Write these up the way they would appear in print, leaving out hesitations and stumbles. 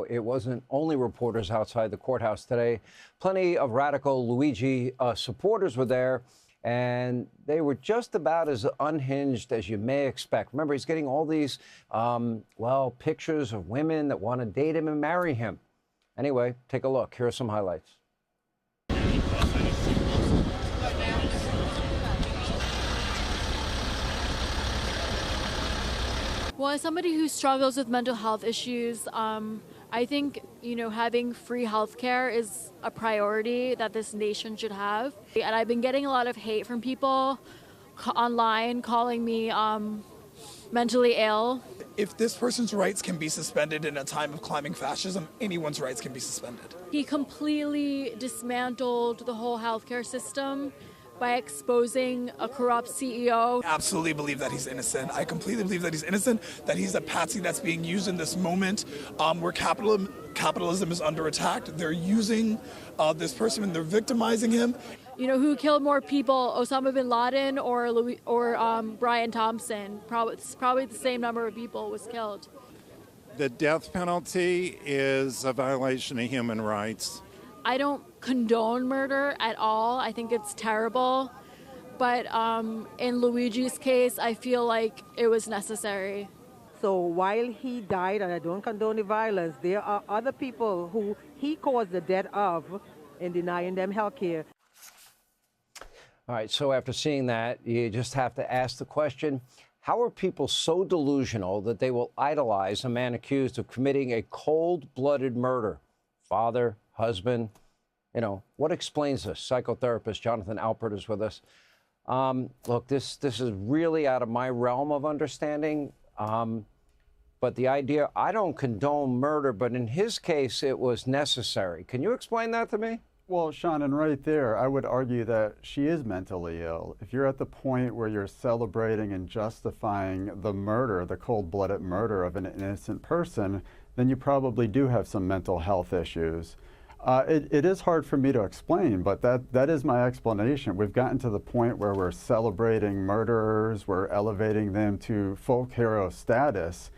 It wasn't only reporters outside the courthouse today. Plenty of radical Luigi supporters were there, and they were just about as unhinged as you may expect. Remember, he's getting all these, pictures of women that want to date him and marry him. Anyway, take a look. Here are some highlights. Well, as somebody who struggles with mental health issues, I think, having free healthcare is a priority that this nation should have. And I've been getting a lot of hate from people online calling me mentally ill. If this person's rights can be suspended in a time of climbing fascism, anyone's rights can be suspended. He completely dismantled the whole healthcare system by exposing a corrupt CEO. I absolutely believe that he's innocent. I completely believe that he's innocent, that he's a patsy that's being used in this moment where capitalism is under attack. They're using this person and they're victimizing him. Who killed more people, Osama bin Laden or Brian Thompson? Probably the same number of people was killed. The death penalty is a violation of human rights. I don't condone murder at all. I think it's terrible. But in Luigi's case, I feel like it was necessary. So while he died, and I don't condone the violence, there are other people who he caused the death of in denying them health care. All right, so after seeing that, you just have to ask the question, how are people so delusional that they will idolize a man accused of committing a cold-blooded murder? Father, husband, what explains this? Psychotherapist Jonathan Alpert is with us. Look, this is really out of my realm of understanding. But the idea, I don't condone murder, but in his case, it was necessary. Can you explain that to me? Well, Sean, and right there, I would argue that she is mentally ill. If you're at the point where you're celebrating and justifying the murder, the cold-blooded murder of an innocent person, then you probably do have some mental health issues. It is hard for me to explain, but that is my explanation. We've gotten to the point where we're celebrating murderers, we're elevating them to folk hero status,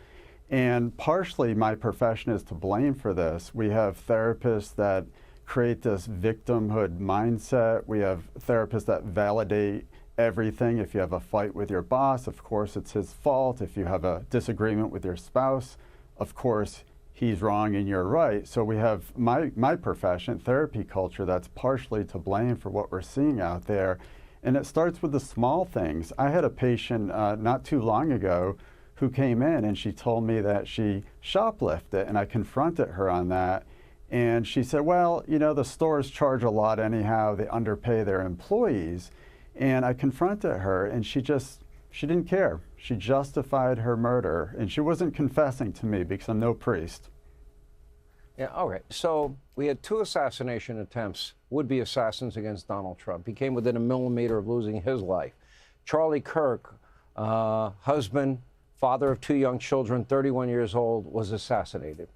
and partially my profession is to blame for this. We have therapists that create this victimhood mindset. We have therapists that validate everything. If you have a fight with your boss, of course it's his fault. If you have a disagreement with your spouse, of course he's wrong and you're right. So we have my profession, therapy culture, that's partially to blame for what we're seeing out there. And it starts with the small things. I had a patient not too long ago who came in and she told me that she shoplifted, and I confronted her on that. And she said, well, the stores charge a lot anyhow. They underpay their employees. And I confronted her, and she didn't care. She justified her murder, and she wasn't confessing to me because I'm no priest. Yeah, all right. So we had 2 assassination attempts, would-be assassins against Donald Trump. He came within a millimeter of losing his life. Charlie Kirk, husband, father of 2 young children, 31 years old, was assassinated.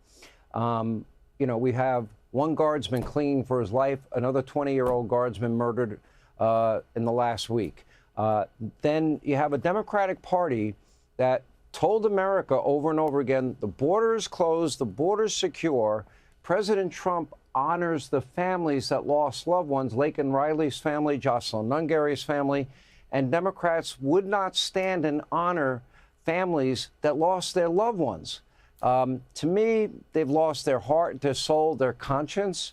We have one guardsman clinging for his life, another 20-year-old guardsman murdered in the last week. Then you have a Democratic Party that told America over and over again, the border is closed, the border is secure. President Trump honors the families that lost loved ones, Laken Riley's family, Jocelyn Nungary's family, and Democrats would not stand and honor families that lost their loved ones. To me, they've lost their heart, their soul, their conscience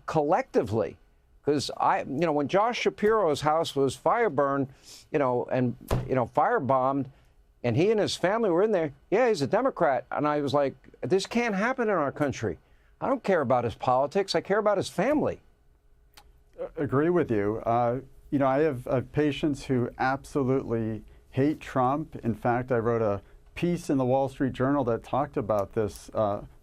collectively. Because when Josh Shapiro's house was firebombed, firebombed, and he and his family were in there, yeah, he's a Democrat. And I was like, this can't happen in our country. I don't care about his politics. I care about his family. Agree with you. I have patients who absolutely hate Trump. In fact, I wrote a piece in the Wall Street Journal that talked about this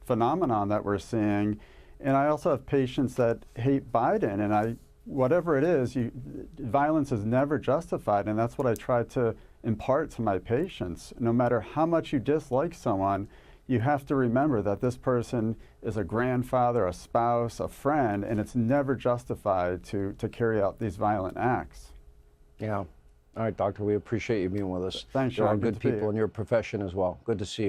phenomenon that we're seeing. And I also have patients that hate Biden. And whatever it is, violence is never justified. And that's what I try to impart to my patients. No matter how much you dislike someone, you have to remember that this person is a grandfather, a spouse, a friend, and it's never justified to carry out these violent acts. Yeah. All right, Doctor, we appreciate you being with us. Thanks, There are Sean. good people in your profession as well. Good to see you.